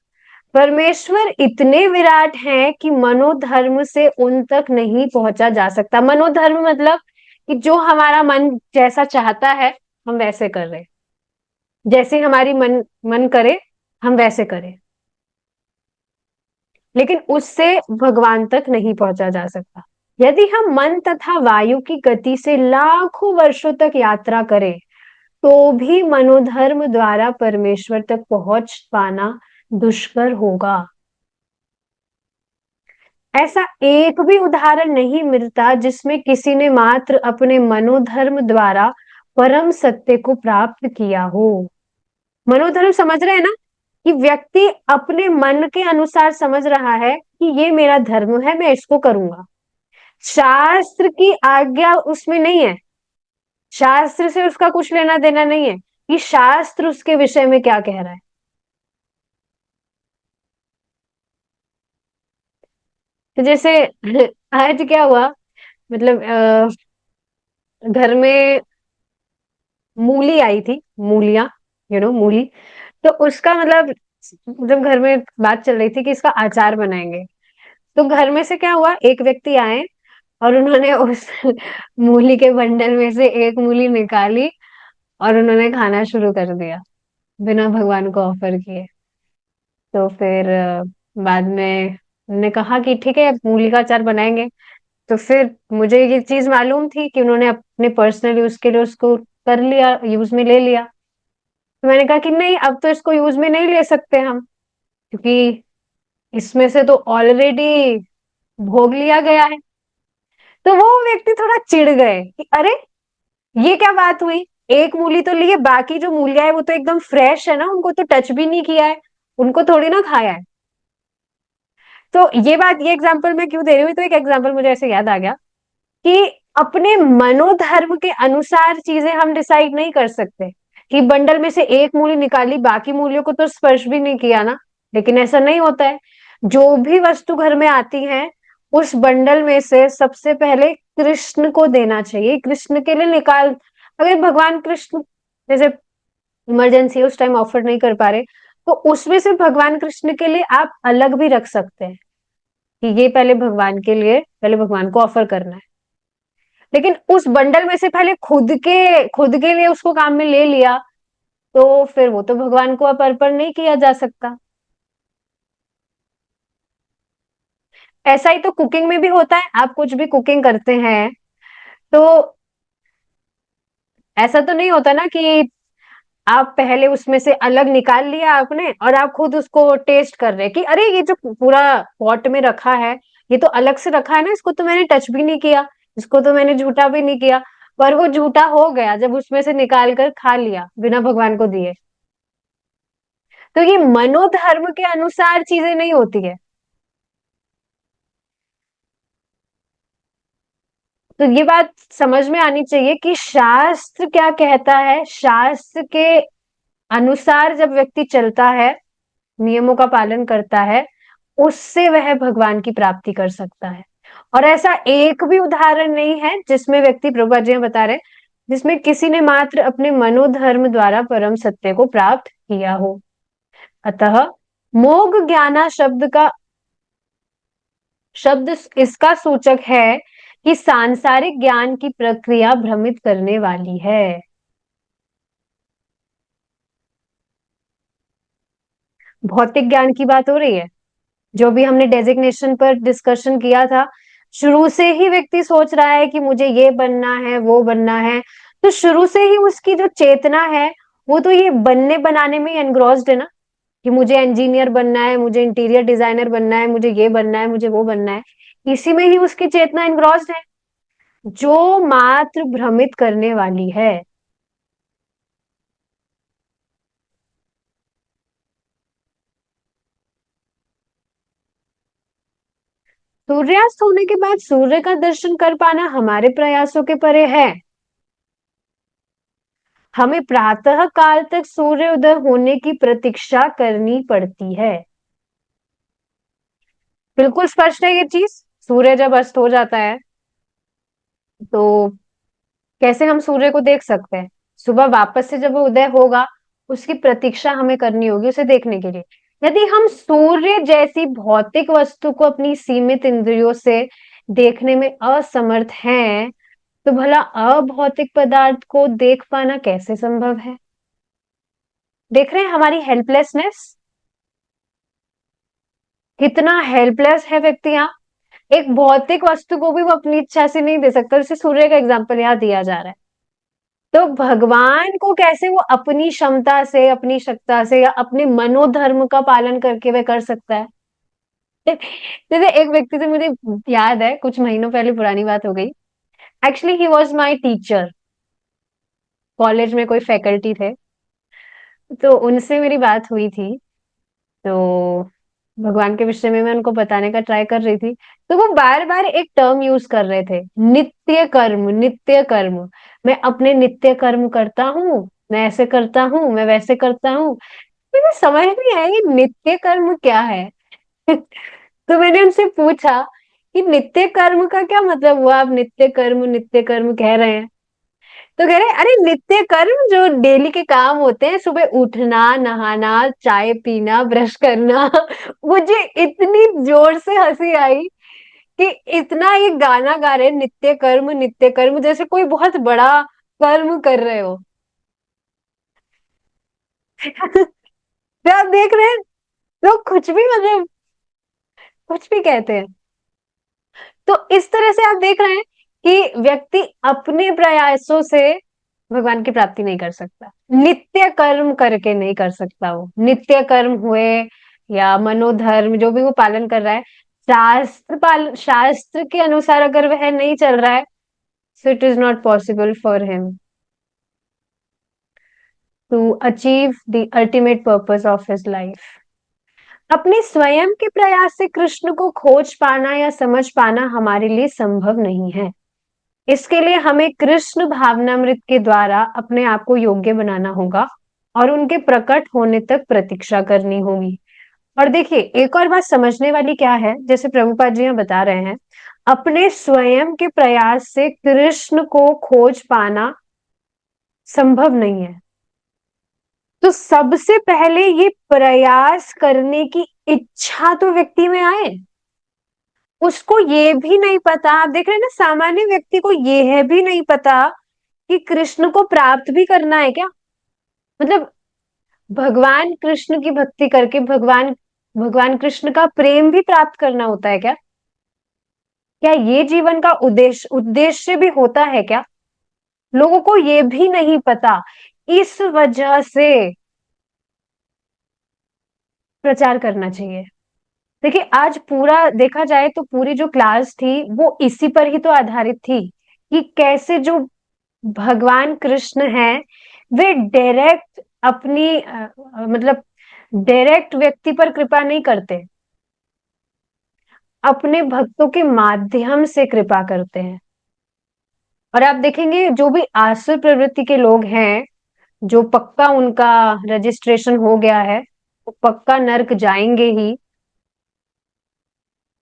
[SPEAKER 1] परमेश्वर इतने विराट हैं कि मनोधर्म से उन तक नहीं पहुंचा जा सकता। मनोधर्म मतलब कि जो हमारा मन जैसा चाहता है, हम वैसे कर रहे, जैसे हमारी मन मन करे हम वैसे करें। लेकिन उससे भगवान तक नहीं पहुंचा जा सकता। यदि हम मन तथा वायु की गति से लाखों वर्षों तक यात्रा करें, तो भी मनोधर्म द्वारा परमेश्वर तक पहुंच पाना दुष्कर होगा। ऐसा एक भी उदाहरण नहीं मिलता जिसमें किसी ने मात्र अपने मनोधर्म द्वारा परम सत्य को प्राप्त किया हो। मनोधर्म समझ रहे हैं ना, कि व्यक्ति अपने मन के अनुसार समझ रहा है कि ये मेरा धर्म है, मैं इसको करूंगा। शास्त्र की आज्ञा उसमें नहीं है, शास्त्र से उसका कुछ लेना देना नहीं है कि शास्त्र उसके विषय में क्या कह रहा है। तो जैसे आज क्या हुआ, मतलब घर में मूली आई थी, मूलियां, मूली। तो उसका मतलब, जब घर में बात चल रही थी कि इसका अचार बनाएंगे, तो घर में से क्या हुआ, एक व्यक्ति आए और उन्होंने उस मूली के बंडल में से एक मूली निकाली और उन्होंने खाना शुरू कर दिया, बिना भगवान को ऑफर किए। तो फिर बाद में उन्होंने कहा कि ठीक है, मूली का अचार बनाएंगे। तो फिर मुझे ये चीज मालूम थी कि उन्होंने अपने पर्सनल यूज के लिए उसको कर लिया, यूज में ले लिया। तो मैंने कहा कि नहीं, अब तो इसको यूज में नहीं ले सकते हम, क्योंकि इसमें से तो ऑलरेडी भोग लिया गया है। तो वो व्यक्ति थोड़ा चिढ़ गए कि अरे, ये क्या बात हुई, एक मूली तो ली है, बाकी जो मूलियां है वो तो एकदम फ्रेश है ना, उनको तो टच भी नहीं किया है, उनको थोड़ी ना खाया है। तो ये बात, ये एग्जाम्पल मैं क्यों दे रही हूँ, तो एक एग्जाम्पल मुझे ऐसे याद आ गया कि अपने मनोधर्म के अनुसार चीजें हम डिसाइड नहीं कर सकते, कि बंडल में से एक मूली निकाली, बाकी मूलियों को तो स्पर्श भी नहीं किया ना। लेकिन ऐसा नहीं होता है। जो भी वस्तु घर में आती है, उस बंडल में से सबसे पहले कृष्ण को देना चाहिए, कृष्ण के लिए निकाल। अगर भगवान कृष्ण, जैसे इमरजेंसी उस टाइम ऑफर नहीं कर पा रहे, तो उसमें से भगवान कृष्ण के लिए आप अलग भी रख सकते हैं, कि ये पहले भगवान के लिए, पहले भगवान को ऑफर करना है। लेकिन उस बंडल में से पहले खुद के लिए उसको काम में ले लिया, तो फिर वो तो भगवान को अब अर्पण नहीं किया जा सकता। ऐसा ही तो कुकिंग में भी होता है, आप कुछ भी कुकिंग करते हैं, तो ऐसा तो नहीं होता ना कि आप पहले उसमें से अलग निकाल लिया आपने और आप खुद उसको टेस्ट कर रहे हैं कि अरे, ये जो पूरा पॉट में रखा है, ये तो अलग से रखा है ना, इसको तो मैंने टच भी नहीं किया, इसको तो मैंने झूठा भी नहीं किया। पर वो झूठा हो गया जब उसमें से निकाल कर खा लिया बिना भगवान को दिए। तो ये मनोधर्म के अनुसार चीजें नहीं होती है। तो ये बात समझ में आनी चाहिए कि शास्त्र क्या कहता है, शास्त्र के अनुसार जब व्यक्ति चलता है, नियमों का पालन करता है, उससे वह भगवान की प्राप्ति कर सकता है। और ऐसा एक भी उदाहरण नहीं है जिसमें व्यक्ति, प्रभुपाद जी बता रहे, जिसमें किसी ने मात्र अपने मनोधर्म द्वारा परम सत्य को प्राप्त किया हो। अतः मोग ज्ञाना शब्द इसका सूचक है कि सांसारिक ज्ञान की प्रक्रिया भ्रमित करने वाली है। भौतिक ज्ञान की बात हो रही है, जो भी हमने डेजिग्नेशन पर डिस्कशन किया था। शुरू से ही व्यक्ति सोच रहा है कि मुझे ये बनना है, वो बनना है। तो शुरू से ही उसकी जो चेतना है, वो तो ये बनने बनाने में एनग्रॉस्ड है ना, कि मुझे इंजीनियर बनना है, मुझे इंटीरियर डिजाइनर बनना है, मुझे ये बनना है, मुझे वो बनना है। इसी में ही उसकी चेतना एनग्रॉस्ड है, जो मात्र भ्रमित करने वाली है। सूर्यास्त होने के बाद सूर्य का दर्शन कर पाना हमारे प्रयासों के परे है। हमें प्रातः काल तक सूर्य उदय होने की प्रतीक्षा करनी पड़ती है। बिल्कुल स्पष्ट है ये चीज। सूर्य जब अस्त हो जाता है, तो कैसे हम सूर्य को देख सकते हैं? सुबह वापस से जब वो उदय होगा, उसकी प्रतीक्षा हमें करनी होगी उसे देखने के लिए। यदि हम सूर्य जैसी भौतिक वस्तु को अपनी सीमित इंद्रियों से देखने में असमर्थ हैं, तो भला अभौतिक पदार्थ को देख पाना कैसे संभव है? देख रहे हैं हमारी हेल्पलेसनेस, कितना हेल्पलेस है व्यक्ति यहाँ। एक भौतिक वस्तु को भी वो अपनी इच्छा से नहीं दे सकता, जैसे सूर्य का एग्जाम्पल यहाँ दिया जा रहा है। तो भगवान को कैसे वो अपनी क्षमता से, अपनी शक्ति से या अपने मनोधर्म का पालन करके वह कर सकता है? जैसे एक व्यक्ति से मुझे याद है, कुछ महीनों पहले पुरानी बात हो गई। Actually he was my teacher, college में कोई फैकल्टी थे। तो उनसे मेरी बात हुई थी। तो भगवान के विषय में मैं उनको बताने का ट्राई कर रही थी। तो वो बार बार एक टर्म यूज कर रहे थे, नित्य कर्म, नित्य कर्म। मैं अपने नित्य कर्म करता हूँ, मैं ऐसे करता हूँ, मैं वैसे करता हूँ। मुझे समझ नहीं आया ये नित्य कर्म क्या है। तो मैंने उनसे पूछा कि नित्य कर्म का क्या मतलब हुआ, आप नित्य कर्म कह रहे हैं। तो कह रहे अरे नित्य कर्म जो डेली के काम होते हैं, सुबह उठना, नहाना, चाय पीना, ब्रश करना। मुझे इतनी जोर से हंसी आई कि इतना ये गाना गा रहे हैं, नित्य कर्म जैसे कोई बहुत बड़ा कर्म कर रहे हो। तो आप देख रहे हैं, लोग कुछ भी मतलब कुछ भी कहते हैं। तो इस तरह से आप देख रहे हैं कि व्यक्ति अपने प्रयासों से भगवान की प्राप्ति नहीं कर सकता, नित्य कर्म करके नहीं कर सकता। वो नित्य कर्म हुए या मनोधर्म जो भी वो पालन कर रहा है, शास्त्र के अनुसार अगर वह नहीं चल रहा है, so it is not possible for him to achieve the ultimate purpose of his life। अपने स्वयं के प्रयास से कृष्ण को खोज पाना या समझ पाना हमारे लिए संभव नहीं है। इसके लिए हमें कृष्ण भावनामृत के द्वारा अपने आप को योग्य बनाना होगा और उनके प्रकट होने तक प्रतीक्षा करनी होगी। और देखिए, एक और बात समझने वाली क्या है, जैसे प्रभुपाद जी यहाँ बता रहे हैं, अपने स्वयं के प्रयास से कृष्ण को खोज पाना संभव नहीं है। तो सबसे पहले ये प्रयास करने की इच्छा तो व्यक्ति में आए। उसको ये भी नहीं पता, आप देख रहे हैं ना, सामान्य व्यक्ति को ये है भी नहीं पता कि कृष्ण को प्राप्त भी करना है क्या। मतलब भगवान कृष्ण की भक्ति करके भगवान भगवान कृष्ण का प्रेम भी प्राप्त करना होता है क्या? क्या ये जीवन का उद्देश्य उद्देश्य भी होता है क्या? लोगों को ये भी नहीं पता। इस वजह से प्रचार करना चाहिए। देखिए, आज पूरा देखा जाए तो पूरी जो क्लास थी वो इसी पर ही तो आधारित थी कि कैसे जो भगवान कृष्ण हैं वे डायरेक्ट अपनी मतलब डायरेक्ट व्यक्ति पर कृपा नहीं करते, अपने भक्तों के माध्यम से कृपा करते हैं। और आप देखेंगे जो भी आसुर प्रवृत्ति के लोग हैं, जो पक्का उनका रजिस्ट्रेशन हो गया है, वो पक्का नर्क जाएंगे ही,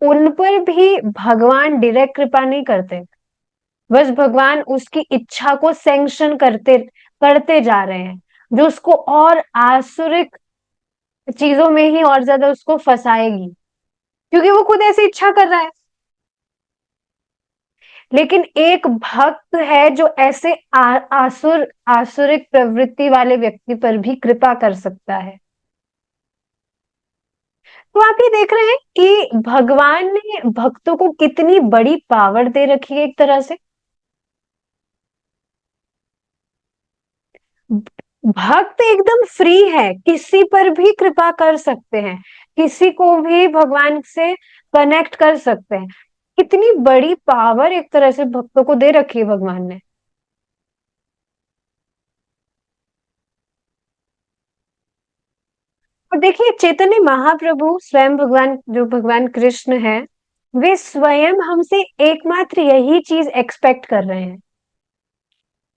[SPEAKER 1] उन पर भी भगवान डायरेक्ट कृपा नहीं करते। बस भगवान उसकी इच्छा को सैंक्शन करते करते जा रहे हैं, जो उसको और आसुरिक चीजों में ही और ज्यादा उसको फंसाएगी, क्योंकि वो खुद ऐसी इच्छा कर रहा है। लेकिन एक भक्त है जो ऐसे आसुरिक प्रवृत्ति वाले व्यक्ति पर भी कृपा कर सकता है। तो आप ये देख रहे हैं कि भगवान ने भक्तों को कितनी बड़ी पावर दे रखी है एक तरह से। भक्त एकदम फ्री है, किसी पर भी कृपा कर सकते हैं, किसी को भी भगवान से कनेक्ट कर सकते हैं। कितनी बड़ी पावर एक तरह से भक्तों को दे रखी है भगवान ने। और देखिए, चैतन्य महाप्रभु स्वयं भगवान, जो भगवान कृष्ण है, वे स्वयं हमसे एकमात्र यही चीज एक्सपेक्ट कर रहे हैं।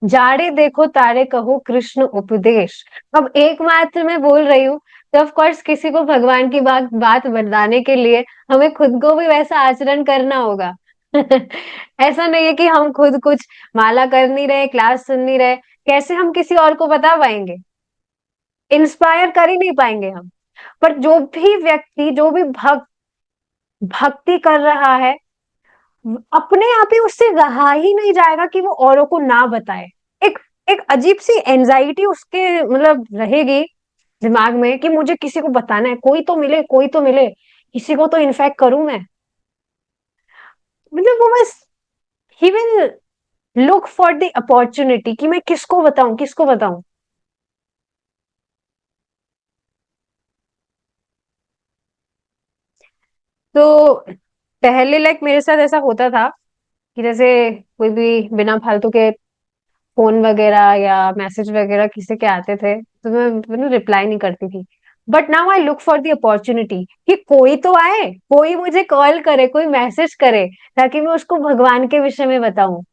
[SPEAKER 1] जाड़े देखो तारे कहो कृष्ण उपदेश। अब एकमात्र मैं बोल रही हूँ, तो ऑफ कोर्स किसी को भगवान की बात बात बताने के लिए हमें खुद को भी वैसा आचरण करना होगा। ऐसा नहीं है कि हम खुद कुछ माला कर नहीं रहे, क्लास सुन नहीं रहे, कैसे हम किसी और को बता पाएंगे, इंस्पायर कर ही नहीं पाएंगे हम। पर जो भी व्यक्ति, जो भी भक्त भक्ति कर रहा है, अपने आप ही उससे रहा ही नहीं जाएगा कि वो औरों को ना बताए। एक एक अजीब सी एंजाइटी उसके मतलब रहेगी दिमाग में कि मुझे किसी को बताना है, कोई तो मिले, कोई तो मिले, किसी को तो इन्फेक्ट करूं मैं। मतलब वो बस he will look for the opportunity कि मैं किसको बताऊं, किसको बताऊं। तो पहले लाइक मेरे साथ ऐसा होता था कि जैसे कोई भी बिना फालतू के फोन वगैरह या मैसेज वगैरह किसी के आते थे, तो मैं रिप्लाई नहीं करती थी। But now I look for the opportunity कि कोई तो आए, कोई मुझे कॉल करे, कोई मैसेज करे, ताकि मैं उसको भगवान के विषय में बताऊं।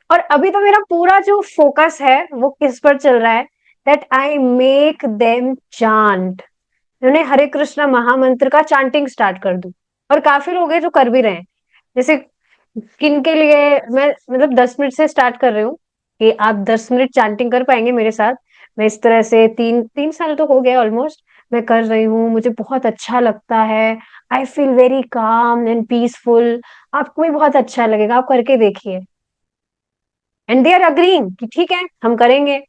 [SPEAKER 1] और अभी तो मेरा पूरा जो फोकस है वो किस पर चल रहा है, that I make them chant. उन्हें हरे कृष्णा महामंत्र का चांटिंग स्टार्ट कर दूं। और काफी लोग हैं जो कर भी रहे हैं। जैसे किन के लिए मैं मतलब 10 मिनट से स्टार्ट कर रही हूँ कि आप 10 मिनट चांटिंग कर पाएंगे मेरे साथ। मैं इस तरह से 3 3 साल तो हो गया ऑलमोस्ट, मैं कर रही हूँ, मुझे बहुत अच्छा लगता है। I feel very calm and peaceful. आपको भी बहुत अच्छा लगेगा, आप करके देखिए। एंड दे आर अग्रीइंग कि ठीक है हम करेंगे।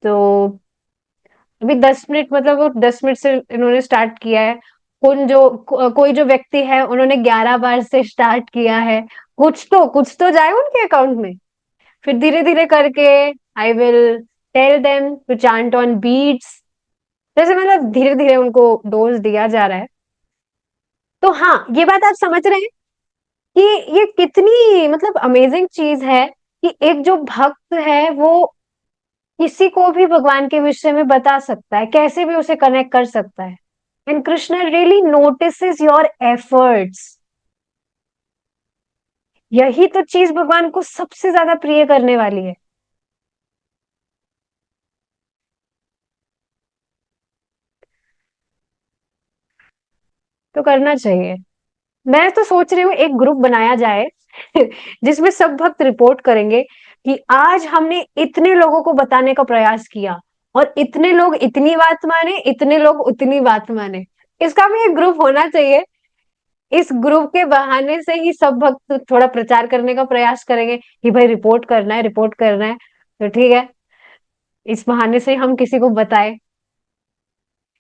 [SPEAKER 1] तो अभी 10 मिनट मतलब वो 10 मिनट से इन्होंने स्टार्ट किया है। कोई जो व्यक्ति है उन्होंने 11 बार से स्टार्ट किया है। कुछ तो जाए उनके अकाउंट में। फिर धीरे धीरे करके I will tell them to chant on beats. जैसे मतलब धीरे धीरे उनको डोज दिया जा रहा है। तो हाँ, ये बात आप समझ रहे हैं कि ये कितनी मतलब अमेजिंग चीज है कि एक जो भक्त है वो किसी को भी भगवान के विषय में बता सकता है, कैसे भी उसे कनेक्ट कर सकता है। And Krishna really notices your efforts. यही तो चीज भगवान को सबसे ज्यादा प्रिय करने वाली है। तो करना चाहिए। मैं तो सोच रही हूँ एक ग्रुप बनाया जाए जिसमें सब भक्त रिपोर्ट करेंगे कि आज हमने इतने लोगों को बताने का प्रयास किया, और इतने लोग इतनी बात माने, इतने लोग उतनी बात माने। इसका भी एक ग्रुप होना चाहिए। इस ग्रुप के बहाने से ही सब भक्त थोड़ा प्रचार करने का प्रयास करेंगे कि भाई रिपोर्ट करना है, रिपोर्ट करना है। तो ठीक है, इस बहाने से हम किसी को बताएं।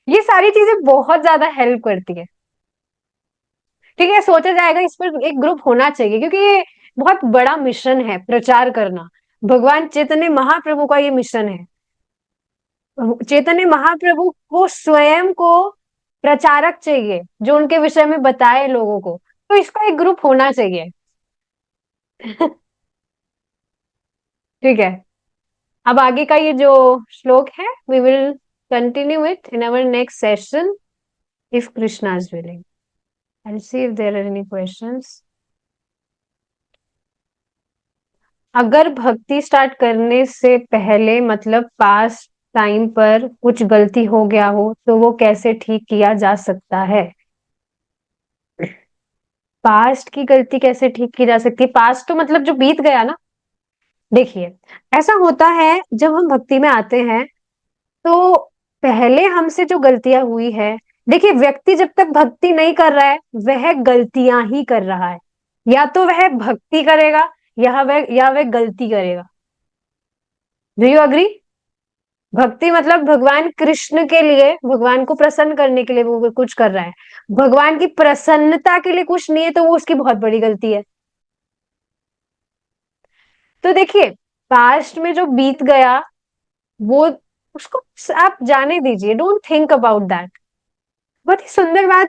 [SPEAKER 1] ये सारी चीजें बहुत ज्यादा हेल्प करती है। ठीक है, सोचा जाएगा, इस पर एक ग्रुप होना चाहिए, क्योंकि ये बहुत बड़ा मिशन है प्रचार करना। भगवान चैतन्य महाप्रभु का ये मिशन है। चैतन्य महाप्रभु को स्वयं को प्रचारक चाहिए जो उनके विषय में बताए लोगों को। तो इसका एक ग्रुप होना चाहिए। ठीक है। अब आगे का ये जो श्लोक है, we will continue it in our next session, if Krishna is willing. I see if there are any questions. अगर भक्ति स्टार्ट करने से पहले मतलब पास्ट टाइम पर कुछ गलती हो गया हो तो वो कैसे ठीक किया जा सकता है? पास्ट की गलती कैसे ठीक की जा सकती है? पास्ट तो मतलब जो बीत गया ना। देखिए, ऐसा होता है जब हम भक्ति में आते हैं तो पहले हमसे जो गलतियां हुई है, देखिए व्यक्ति जब तक भक्ति नहीं कर रहा है वह गलतियां ही कर रहा है। या तो वह भक्ति करेगा या वह गलती करेगा। Do you agree? भक्ति मतलब भगवान कृष्ण के लिए, भगवान को प्रसन्न करने के लिए वो कुछ कर रहा है। भगवान की प्रसन्नता के लिए कुछ नहीं है तो वो उसकी बहुत बड़ी गलती है। तो देखिए, पास्ट में जो बीत गया वो उसको आप जाने दीजिए, डोंट थिंक अबाउट दैट। बहुत ही सुंदर बात।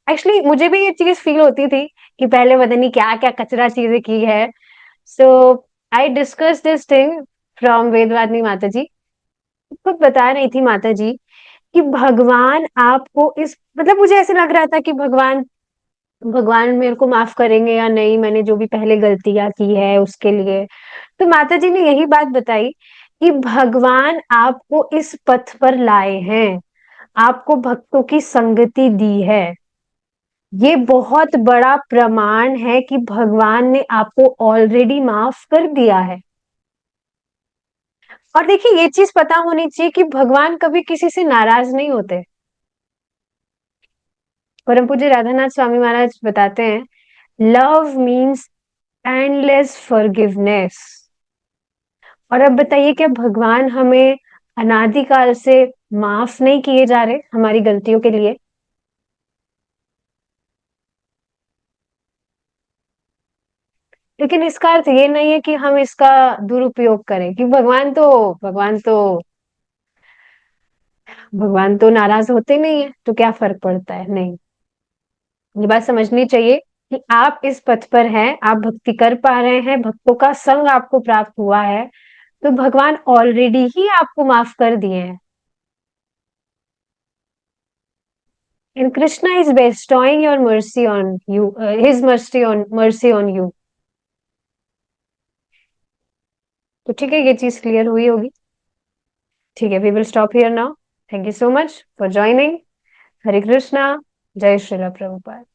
[SPEAKER 1] एक्चुअली मुझे भी ये चीज फील होती थी कि पहले पता नहीं क्या क्या कचरा चीजें की है। So I discuss this thing from Vedvadini माता जी। खुद बता रही थी माता जी कि भगवान आपको इस मतलब मुझे ऐसे लग रहा था कि भगवान भगवान मेरे को माफ करेंगे या नहीं, मैंने जो भी पहले गलतियां की है उसके लिए। तो माता जी ने यही बात बताई कि भगवान आपको इस पथ पर लाए हैं, आपको भक्तों की संगति दी है। ये बहुत बड़ा प्रमाण है कि भगवान ने आपको ऑलरेडी माफ कर दिया है। और देखिए, ये चीज पता होनी चाहिए कि भगवान कभी किसी से नाराज नहीं होते। परम पूज्य राधानाथ स्वामी महाराज बताते हैं, लव मीन्स एंडलेस फॉरगिवनेस। और अब बताइए, क्या भगवान हमें अनादिकाल से माफ नहीं किए जा रहे हमारी गलतियों के लिए? लेकिन इसका अर्थ ये नहीं है कि हम इसका दुरुपयोग करें, कि भगवान तो नाराज होते नहीं है तो क्या फर्क पड़ता है? नहीं, ये बात समझनी चाहिए कि आप इस पथ पर हैं, आप भक्ति कर पा रहे हैं, भक्तों का संग आपको प्राप्त हुआ है। तो भगवान ऑलरेडी ही आपको माफ कर दिए हैं। And Krishna is bestowing your mercy on you, his mercy on you. तो ठीक है, ये चीज क्लियर हुई होगी। ठीक है, we will stop here now. Thank you so much for joining. Hare Krishna. जय श्रीला प्रभुपाद।